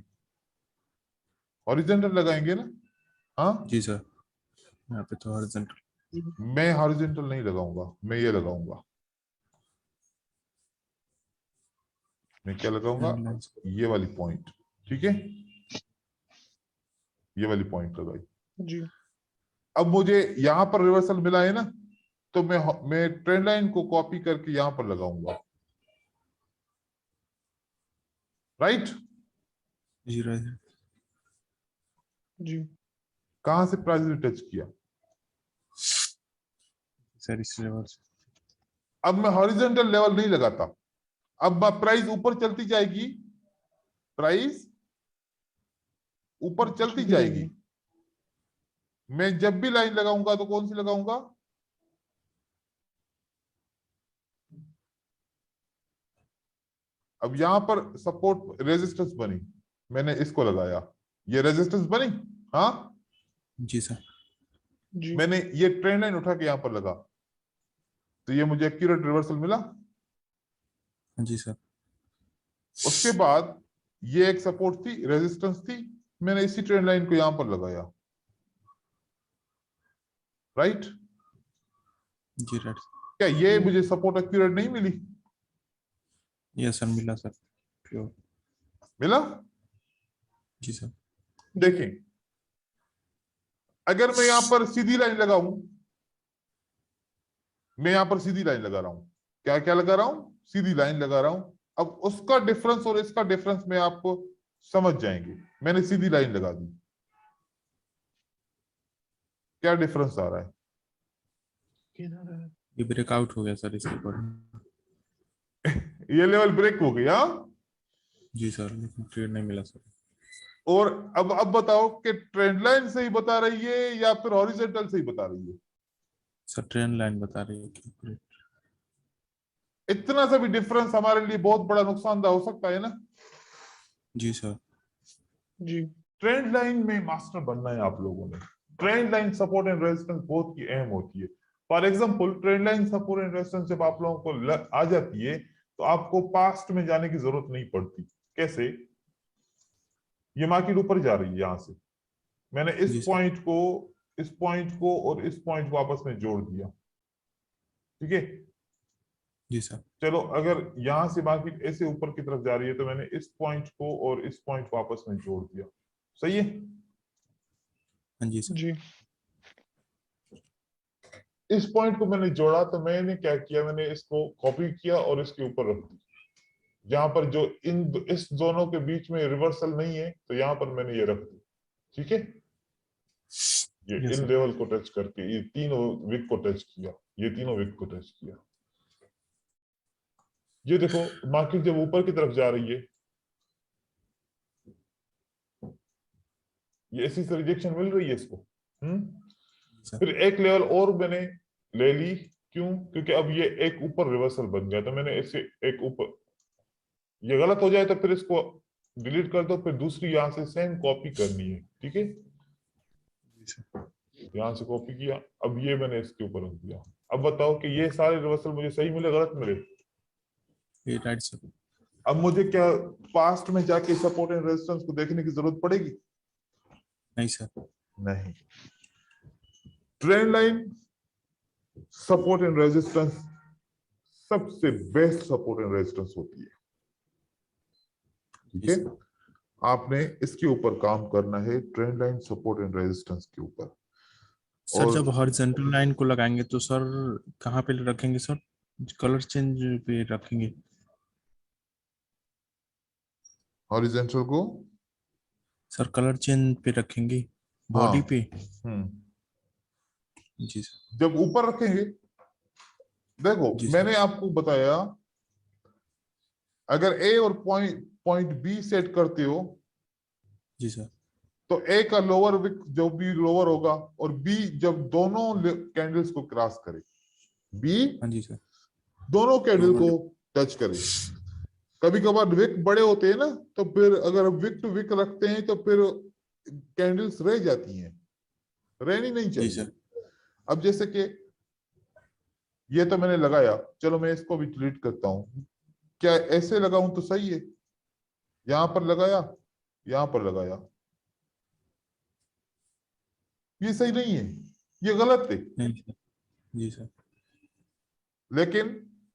हॉरिजॉन्टल लगाएंगे ना? हाँ,
जी सर, यहाँ पे तो हॉरिजॉन्टल।
मैं हॉरिजॉन्टल नहीं लगाऊंगा, मैं ये लगाऊंगा। मैं क्या लगाऊंगा?
Trend line.
ये वाली पॉइंट, ठीक है, ये वाली पॉइंट लगाई।
जी
अब मुझे यहां पर रिवर्सल मिला है ना, तो मैं ट्रेंड लाइन को कॉपी करके यहां पर लगाऊंगा, राइट?
जी राइट।
जी
कहां से प्राइस ने टच किया?
सर इस लेवल से।
अब मैं हॉरिजॉन्टल लेवल नहीं लगाता, अब प्राइस ऊपर चलती जाएगी, प्राइस ऊपर चलती जाएगी। मैं जब भी लाइन लगाऊंगा तो कौन सी लगाऊंगा? अब यहां पर सपोर्ट रेजिस्टेंस बनी, मैंने इसको लगाया, ये रेजिस्टेंस बनी। हाँ,
जी सर।
जी
मैंने ये ट्रेंड लाइन उठा के यहां पर लगा, तो ये मुझे एक्यूरेट रिवर्सल मिला।
जी सर।
उसके बाद ये एक सपोर्ट थी, रेजिस्टेंस थी, मैंने इसी ट्रेंड लाइन को यहां पर लगाया, राइट?
जी राइट।
क्या ये मुझे सपोर्ट एक्यूरेट नहीं मिली?
यस सर, मिला सर, प्योर।
मिला।
जी सर।
देखें, अगर मैं यहां पर सीधी लाइन लगाऊं, मैं यहां पर सीधी लाइन लगा रहा हूं, क्या क्या लगा रहा हूं? सीधी लाइन लगा रहा हूं। अब उसका डिफरेंस और इसका डिफरेंस में आपको समझ जाएंगे। मैंने सीधी लाइन लगा दी, क्या डिफरेंस आ रहा है?
ये ब्रेकआउट हो गया सर इसके ऊपर।
ये लेवल ब्रेक हो गया।
जी सर, लेकिन ट्रेड नहीं मिला सर।
और अब बताओ कि ट्रेंड लाइन से ही बता रही है या फिर हॉरिजॉन्टल से ही बता रही है?
सर ट्रेंड लाइन बता रही है कि
इतना सा भी डिफरेंस हमारे लिए बहुत बड़ा नुकसानदायक हो सकता है ना?
जी सर।
जी
ट्रेंड लाइन में मास्टर बनना है आप लोगों ने। Trend line support and resistance बहुत ही अहम होती है। For example, trend line support and resistance जब आप लोगों को आ जाती है तो आपको पास्ट में जाने की जरूरत नहीं पड़ती। कैसे? ये मार्केट ऊपर जा रही है, यहां से मैंने इस
जी सर।
पॉइंट को, इस पॉइंट को और इस पॉइंट को आपस में जोड़ दिया, ठीक है?
जी सर।
चलो, अगर यहां से मार्केट ऐसे ऊपर की तरफ जा रही है तो मैंने इस पॉइंट को और इस पॉइंट को आपस में जोड़ दिया, सही है?
हाँ जी सर।
जी
इस पॉइंट को मैंने जोड़ा तो मैंने क्या किया, मैंने इसको कॉपी किया और इसके ऊपर रख दी। जहां पर जो इस दोनों के बीच में रिवर्सल नहीं है तो यहां पर मैंने ये रख दी, ठीक है? ये
यस
इन
सर।
लेवल को टच करके ये तीनों विक को टच किया, ये तीनों विक को टच किया। ये देखो, मार्केट जब ऊपर की तरफ जा रही है, ये ऐसी से रिजेक्शन मिल रही है इसको।
सर।
फिर एक लेवल और मैंने ले ली, क्यों? क्योंकि अब ये एक ऊपर रिवर्सल बन गया, तो मैंने ऐसे एक ऊपर, ये गलत हो जाए तो फिर इसको डिलीट कर दो, फिर दूसरी यहां से सेम कॉपी करनी है, ठीक है?
जी सर।
यहां से कॉपी किया, अब ये मैंने इसके ऊपर रख दिया। अब बताओ कि ये सारे रिवर्सल मुझे सही मिले, गलत मिले?
ये राइट सर।
अब मुझे क्या पास्ट में जाके सपोर्ट एंड रेजिस्टेंस को देखने की जरूरत पड़ेगी?
नहीं सर।
नहीं। Trend line support and resistance सबसे बेस्ट सपोर्ट एंड रेजिस्टेंस होती है, ठीक
जी
है?
सर।
आपने इसके ऊपर काम करना है, trend line support and resistance के ऊपर।
सर
और
जब हॉरिजॉन्टल लाइन को लगाएंगे तो सर कहाँ पे रखेंगे सर? कलर चेंज पे रखेंगे?
हॉरिजॉन्टल को,
सर कलर चेंज पे रखेंगे,
हाँ,
बॉडी पे? जी सर।
जब ऊपर रखेंगे देखो
जी सर।
मैंने आपको बताया, अगर ए और पॉइंट बी सेट करते हो
जी सर।
तो ए का लोअर विक जो भी लोअर होगा, और बी जब दोनों कैंडल्स को क्रॉस करे, बी
हाँ जी सर।
दोनों कैंडल
दोनों
को टच करे। कभी कभार विक बड़े होते हैं ना, तो फिर अगर विक टू विक रखते हैं तो फिर कैंडल्स रह जाती हैं, रहनी नहीं
जी
चाहिए।
सर।
अब जैसे कि ये तो मैंने लगाया, चलो मैं इसको भी डिलीट करता हूं। क्या ऐसे लगाऊं तो सही है? यहां पर लगाया, यहां पर लगाया, ये सही नहीं है, ये गलत है।
नहीं सर। जी सर।
लेकिन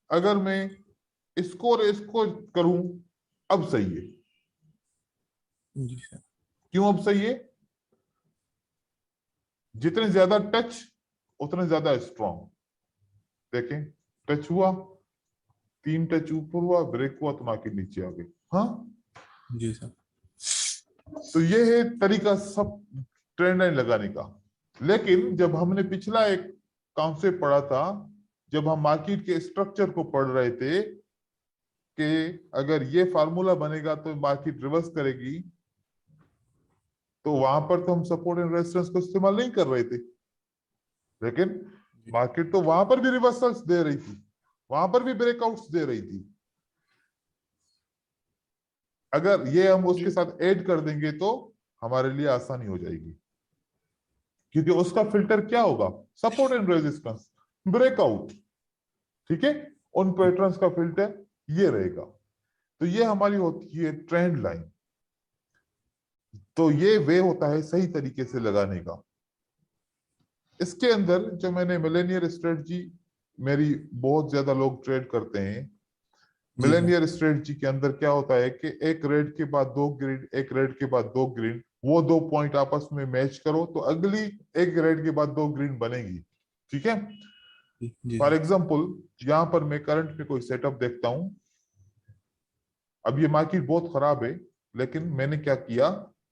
अगर मैं इसको और इसको करूं, अब सही है।
जी सर।
क्यों अब सही है? जितने ज्यादा टच उतने ज्यादा स्ट्रॉन्ग। देखें, टच हुआ, 3 टच ऊपर हुआ, ब्रेक हुआ तो मार्केट नीचे आ गई। हाँ,
जी सर।
तो ये है तरीका सब ट्रेंड लाइन लगाने का। लेकिन जब हमने पिछला एक कॉन्सेप्ट पढ़ा था, जब हम मार्केट के स्ट्रक्चर को पढ़ रहे थे कि अगर ये फार्मूला बनेगा तो मार्केट रिवर्स करेगी, तो वहां पर तो हम सपोर्ट एंड रेजिस्टेंस को इस्तेमाल नहीं कर रहे थे। लेकिन मार्केट तो वहां पर भी रिवर्सल्स दे रही थी, वहां पर भी ब्रेकआउट्स दे रही थी। अगर ये हम उसके साथ ऐड कर देंगे तो हमारे लिए आसानी हो जाएगी, क्योंकि उसका फिल्टर क्या होगा? Support and resistance, breakout. ठीक है, उन पैटर्न्स का फिल्टर ये रहेगा। तो ये हमारी होती है ट्रेंड लाइन। तो ये वे होता है सही तरीके से लगाने का। इसके अंदर जो मैंने मिलेनियर स्ट्रेटजी, मेरी बहुत ज्यादा लोग ट्रेड करते हैं।
जी सर।
मिलेनियर स्ट्रेटजी के अंदर क्या होता है कि एक रेड के बाद 2 ग्रीन, एक रेड के बाद 2 ग्रीन, वो 2 पॉइंट आपस में मैच करो तो अगली एक रेड के बाद 2 ग्रीन बनेगी। ठीक है,
जी
फॉर
सर।
एग्जाम्पल यहां पर मैं करंट में कोई सेटअप देखता हूं। अब ये मार्केट बहुत खराब है, लेकिन मैंने क्या किया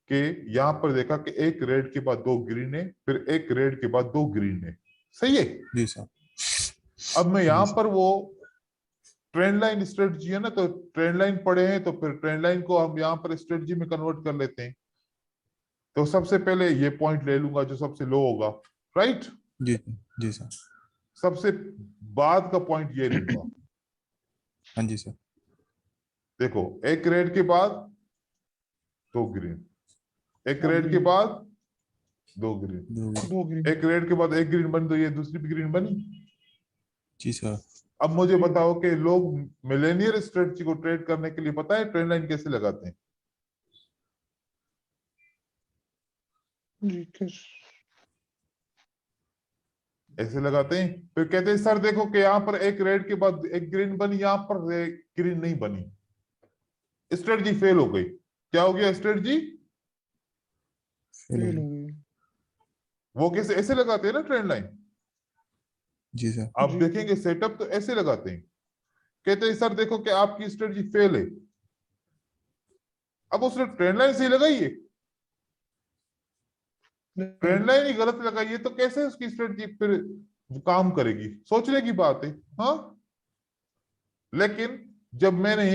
कि यहां पर देखा कि एक रेड के बाद 2 ग्रीन है, फिर एक रेड के बाद 2 ग्रीन है। सही है।
जी सर।
अब मैं
जी
यहां
सर।
पर वो ट्रेंड लाइन स्ट्रेटजी है ना, तो ट्रेंड लाइन पढ़े हैं तो फिर ट्रेंड लाइन को हम यहाँ पर स्ट्रेटजी में कन्वर्ट कर लेते हैं। तो सबसे पहले ये पॉइंट ले लूंगा जो सबसे लो होगा, राइट।
जी जी सर।
सबसे बाद का पॉइंट ये लूंगा।
हाँ जी सर।
देखो, एक रेड के बाद 2 ग्रीन, एक रेड के बाद 2 ग्रीन,
दो।
एक रेड के बाद एक ग्रीन बनी, तो ये दूसरी भी ग्रीन बनी।
जी सर।
अब मुझे बताओ कि लोग मिलेनियर स्ट्रेटजी को ट्रेड करने के लिए पता है ट्रेंड लाइन कैसे लगाते हैं?
जी किस
ऐसे लगाते हैं, फिर कहते हैं सर देखो कि यहाँ पर एक रेड के बाद एक ग्रीन बनी, यहाँ पर ग्रीन नहीं बनी, स्ट्रेटजी फेल हो गई। क्या हो गया? स्ट्रेटजी
फेल हो गई।
वो कैसे ऐसे लगाते हैं ना ट्रेंड लाइन।
जी सर।
आप
जी
देखेंगे सेटअप तो ऐसे लगाते हैं, कहते हैं सर देखो कि आपकी स्ट्रेटजी फेल है। अब उसने ट्रेंड लाइन सही लगाई है, ट्रेंड लाइन ही गलत लगाई है, तो कैसे उसकी स्ट्रेटजी फिर काम करेगी? सोचने की बात है। हाँ, लेकिन जब मैंने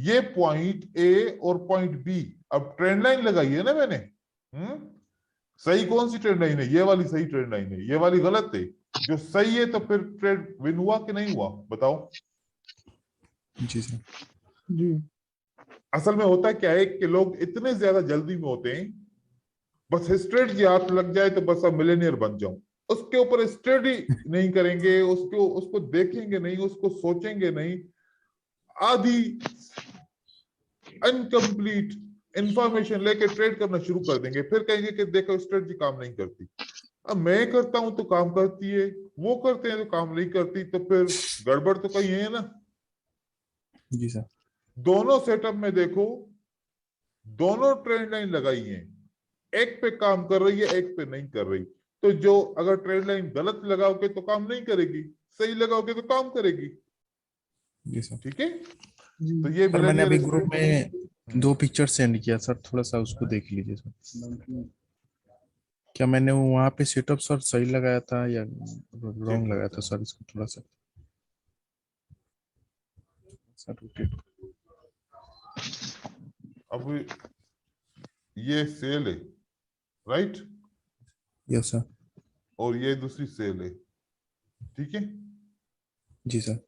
ये पॉइंट ए और पॉइंट बी, अब ट्रेंड लाइन लगाई है ना मैंने, सही कौन सी ट्रेंड लाइन है? ये वाली सही ट्रेंड लाइन है, ये वाली गलत है। जो सही है तो फिर ट्रेड विन हुआ कि नहीं हुआ? बताओ।
जी सर।
जी
असल में होता क्या है कि लोग इतने ज्यादा जल्दी में होते हैं, बस स्ट्रेटजी हाथ लग जाए तो बस अब मिलेनियर बन जाऊं, उसके ऊपर स्टडी नहीं करेंगे, उसको देखेंगे नहीं, उसको सोचेंगे नहीं, आधी अनकंप्लीट इंफॉर्मेशन लेके ट्रेड करना शुरू कर देंगे, फिर कहेंगे कि देखो स्ट्रेटजी काम नहीं करती। अब मैं करता हूं तो काम करती है, वो करते हैं तो काम नहीं करती, तो फिर गड़बड़ तो कहीं है ना।
जी सर।
दोनों सेटअप में देखो, दोनों ट्रेंड लाइन लगाई है, एक पे काम कर रही है, एक पे नहीं कर रही। तो जो अगर ट्रेंड लाइन गलत लगाओगे तो काम नहीं करेगी, सही लगाओगे तो काम करेगी।
जी सर।
ठीक है,
जी
तो ये
सर मैंने अभी
मिलेनियर
ग्रुप में 2 पिक्चर सेंड किया सर, थोड़ा सा उसको देख लीजिए सर। क्या मैंने वहाँ पे सेटअप सर सही लगाया था या रॉन्ग लगाया था सर? इसको थोड़ा सा सर रोटेट।
अब ये सेल है, राइट,
यस सर।
और ये दूसरी सेल है, ठीक है।
जी सर।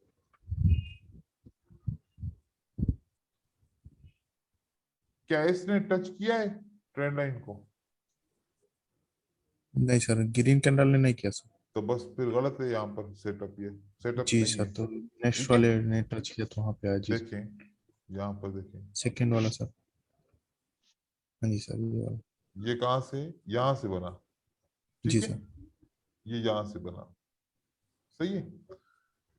क्या इसने टच किया है ट्रेंड लाइन को?
नहीं सर, ग्रीन कैंडल ने नहीं किया सर।
तो बस फिर गलत है यहाँ पर सेटअप, ये सेटअप
जी
नहीं
सर,
है।
तो नेक्स्ट
ठीक है,
वाले ने टच किया तो वहाँ पे आया। जी
देखें यहाँ पर, देखें
सेकेंड वाला सर। हाँ जी सर, ये वाला।
ये कहाँ से, यहाँ से बना,
जी
ठीक है,
सर।
ये यहाँ से बना, सही है।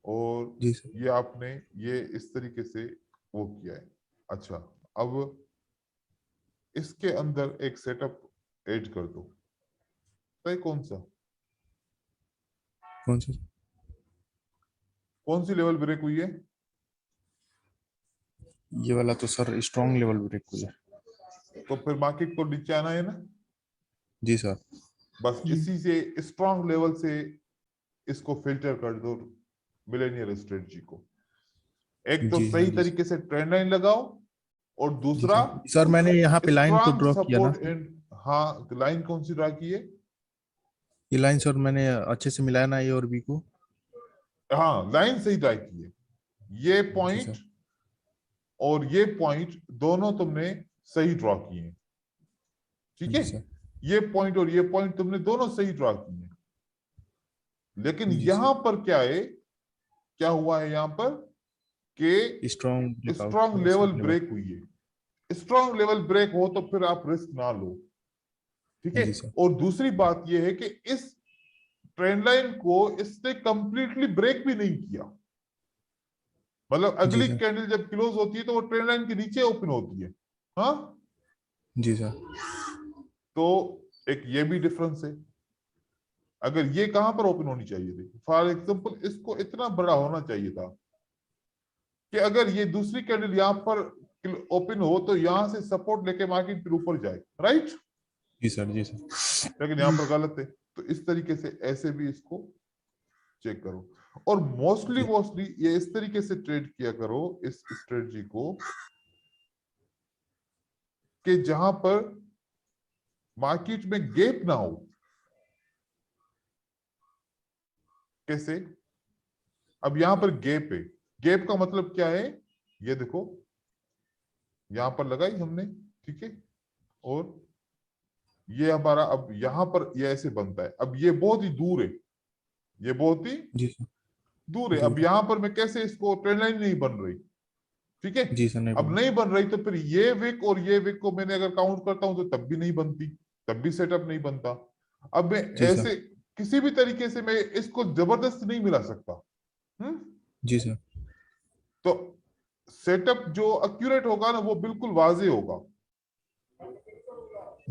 और
जी सर।
ये आपने ये इस तरीके से वो किया है। अच्छा, अब इसके अंदर एक सेटअप ऐड कर दो, सही। कौन सा,
कौन सा?
कौन सी लेवल ब्रेक हुई है?
ये वाला तो सर स्ट्रॉन्ग लेवल ब्रेक हुआ है।
तो फिर मार्केट को नीचे आना है ना,
जी सर।
बस इसी से स्ट्रॉन्ग लेवल से इसको फिल्टर कर दो मिलेनियल स्ट्रेटजी को। एक तो
जी
सही
सर।
तरीके से ट्रेंड लाइन लगाओ, और
जी
दूसरा
सर, मैंने यहाँ पे लाइन तो
स्ट्रॉन्ग
ड्रॉ किया ना।
सपोर्ट एंड, हाँ लाइन कौन सी ड्रा की है?
ये लाइन सर मैंने अच्छे से मिलाया ना ए और बी को।
हाँ लाइन सही ड्रा की है। ये
जी
पॉइंट
सर।
और ये पॉइंट दोनों तुमने सही ड्रॉ किए हैं, ठीक है।
जी सर।
ये पॉइंट और ये पॉइंट तुमने दोनों सही ड्रॉ किए हैं। लेकिन
जी
यहां पर क्या है, क्या हुआ है यहां पर कि
स्ट्रॉन्ग ब्रेकआउट
स्ट्रॉन्ग
हुआ
लेवल
सर,
ब्रेक हुई है। स्ट्रॉन्ग लेवल ब्रेक हो तो फिर आप रिस्क ना लो, ठीक है।
जी सर।
और दूसरी बात यह है कि इस ट्रेंड लाइन को इसने कंप्लीटली ब्रेक भी नहीं किया। मतलब
जी
अगली
सर।
कैंडल जब क्लोज होती है तो वो ट्रेंड लाइन के नीचे ओपन होती है, हाँ।
जी सर।
तो एक ये भी डिफरेंस है। अगर ये कहां पर ओपन होनी चाहिए थी, फॉर एग्जांपल इसको इतना बड़ा होना चाहिए था कि अगर ये दूसरी कैंडल यहां पर ओपन हो तो यहां से सपोर्ट लेके मार्केट फिर ऊपर जाए, राइट।
जी सर। जी सर।
लेकिन यहां पर गलत है। तो इस तरीके से ऐसे भी इसको चेक करो, और मोस्टली ये इस तरीके से ट्रेड किया करो इस स्ट्रेटजी को कि जहां पर मार्केट में गैप ना हो। कैसे? अब यहां पर गैप है, गैप का मतलब क्या है, ये देखो यहां पर लगाई हमने, ठीक है। और ये हमारा अब यहां पर ये ऐसे बनता है। अब ये बहुत ही दूर है, ये बहुत ही
जी सर।
दूर है। अब
दूर।
यहां पर मैं कैसे, इसको ट्रेंड लाइन नहीं बन रही, ठीक है।
जी सर, नहीं
अब
बना।
नहीं बन रही तो फिर ये विक और ये विक को मैंने अगर काउंट करता हूं तो तब भी नहीं बनती, तब भी सेटअप नहीं बनता। अब मैं
जी सर।
ऐसे किसी भी तरीके से मैं इसको जबरदस्त नहीं मिला सकता।
जी सर।
तो सेटअप जो एक्यूरेट होगा ना वो बिल्कुल वाजे होगा।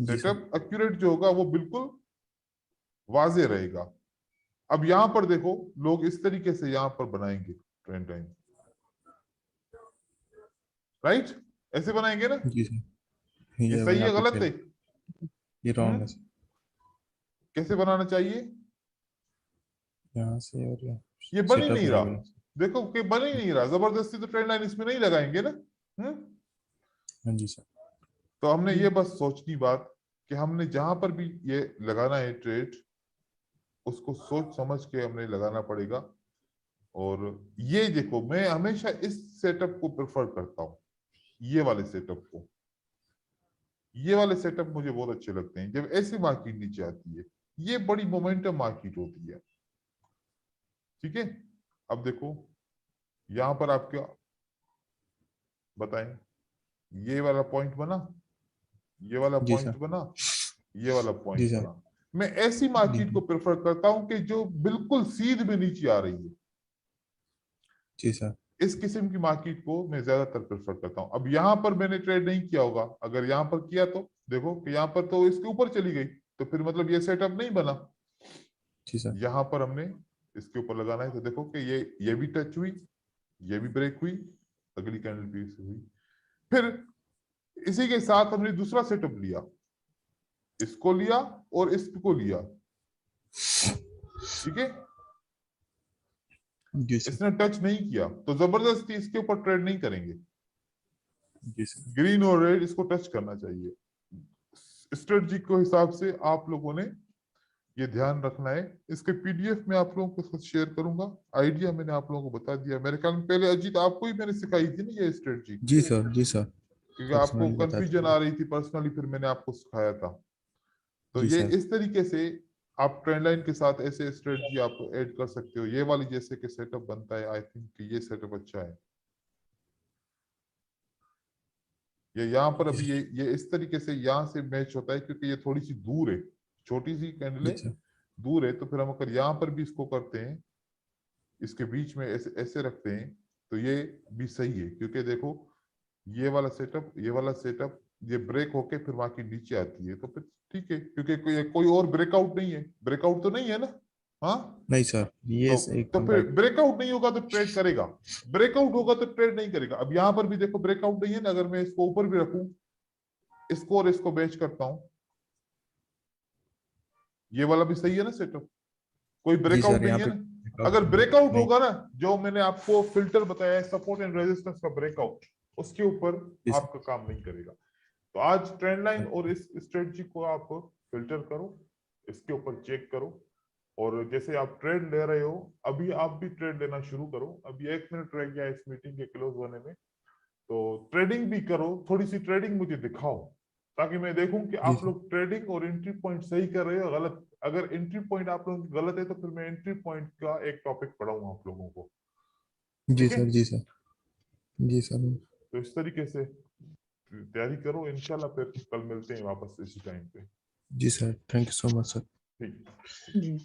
जी सर।
सेटअप एक्यूरेट जो होगा वो बिल्कुल वाजे रहेगा। अब यहां पर देखो लोग इस तरीके से यहां पर बनाएंगे ट्रेंड लाइन, राइट, ऐसे बनाएंगे ना।
जी सर।
ये
ये
सही
यहाँ
है
पे
गलत है?
फेल। ये रॉन्ग है सर।
कैसे बनाना चाहिए?
यहाँ से और यहाँ
ये बन ही
सेटअप
नहीं
नहीं
रहा।
बना।
देखो कि बन ही नहीं रहा, जबरदस्ती तो ट्रेंड लाइन इसमें नहीं लगाएंगे ना।
हाँ जी सर।
तो हमने ये बस सोचनी बात कि हमने जहां पर भी ये लगाना है ट्रेड, उसको सोच समझ के हमने लगाना पड़ेगा। और ये देखो मैं हमेशा इस सेटअप को प्रेफर करता हूं, ये वाले सेटअप को। ये वाले सेटअप मुझे बहुत अच्छे लगते हैं जब ऐसी मार्केट नीचे आती है। ये बड़ी मोमेंटम मार्केट होती है, ठीक है। अब देखो यहां पर आप क्या बताएं, ये वाला पॉइंट बना, ये वाला
जी
पॉइंट
सर।
बना, ये वाला
जी
पॉइंट
सर।
बना। मैं ऐसी
जी
मार्केट को प्रेफर करता हूं कि जो बिल्कुल सीध में नीचे आ रही है।
जी सर।
इस किस्म की मार्केट को मैं ज्यादातर प्रेफर करता हूं। अब यहां पर मैंने ट्रेड नहीं किया होगा, अगर यहां पर किया तो देखो कि यहां पर तो इसके ऊपर चली गई, तो फिर मतलब ये सेटअप नहीं बना।
जी सर।
यहां पर हमने इसके ऊपर लगाना है तो देखो कि ये भी टच हुई, ये भी ब्रेक हुई, अगली कैंडल भी हुई। फिर इसी के साथ हमने दूसरा सेटअप लिया, इसको लिया और इसको लिया, ठीक है।
जी सर।
इसने टच नहीं किया तो जबरदस्ती इसके ऊपर ट्रेड नहीं करेंगे।
जी सर।
ग्रीन और रेड इसको टच करना चाहिए। स्ट्रेटजी के हिसाब से आप लोगों ने ये ध्यान रखना है। इसके पीडीएफ में आप लोगों के साथ शेयर करूंगा। आइडिया मैंने आप लोगों को बता दिया। मेरे ख्याल में पहले अजीत आपको ही मैंने सिखाई थी ना ये स्ट्रेटजी,
जी सर। जी सर।
क्योंकि आपको
पर्सनली बता
कंफ्यूजन
दीजिए।
आ रही थी पर्सनली, फिर मैंने आपको सिखाया था। तो
जी
ये
सर।
इस तरीके से आप ट्रेंड लाइन के साथ ऐसे स्ट्रेटजी आप ऐड कर सकते हो। ये वाली जैसे कि सेटअप बनता है, आई थिंक ये सेटअप अच्छा है। ये यहाँ पर अभी ये इस तरीके से यहाँ से मैच होता है क्योंकि ये थोड़ी सी दूर है, छोटी सी कैंडल
जी
है,
सर।
दूर है। तो फिर हम अगर यहाँ पर भी इसको करते हैं, इसके बीच में ऐसे ऐसे रखते हैं, तो ये भी सही है। क्योंकि देखो ये वाला सेटअप, ये वाला सेटअप, ये ब्रेक होके फिर वहां की नीचे आती है, तो फिर ठीक है। क्योंकि कोई और ब्रेकआउट नहीं है, ब्रेकआउट तो नहीं है ना। हाँ,
नहीं सर, ये
तो
एकदम
फिर
राइट।
ब्रेकआउट नहीं होगा तो ट्रेड करेगा, ब्रेकआउट होगा तो ट्रेड नहीं करेगा। अब यहाँ पर भी देखो ब्रेकआउट नहीं है ना। अगर मैं इसको ऊपर भी रखूं, इसको और इसको मैच करता हूं, ये वाला भी सही है ना सेटअप, कोई
जी
ब्रेकआउट
सर,
नहीं
यहाँ
है
पे
ना। अगर ब्रेकआउट
नहीं।
होगा ना, जो मैंने आपको फिल्टर बताया है सपोर्ट एंड रेजिस्टेंस का ब्रेकआउट, उसके ऊपर
जी सर।
आपका काम नहीं करेगा। तो आज ट्रेंड लाइन और इस स्ट्रेटजी को आप फिल्टर करो, इसके ऊपर चेक करो। और जैसे आप ट्रेड ले रहे हो, अभी आप भी ट्रेड लेना शुरू करो। अभी 1 मिनट रह गया इस मीटिंग के क्लोज होने में, तो ट्रेडिंग भी करो। थोड़ी सी ट्रेडिंग मुझे दिखाओ, ताकि मैं देखूं कि
जी
आप लोग ट्रेडिंग और एंट्री पॉइंट सही कर रहे हो गलत। अगर एंट्री पॉइंट आप लोगों की गलत है तो फिर मैं एंट्री पॉइंट का एक टॉपिक पढ़ाऊंगा आप लोगों को।
जी
ठीक है,
सर। जी सर। जी सर।
तो इस तरीके से तैयारी करो। इंशाल्लाह फिर कल मिलते हैं वापस इसी टाइम पे।
जी sir, thank you so much sir.
ठीक।
जी।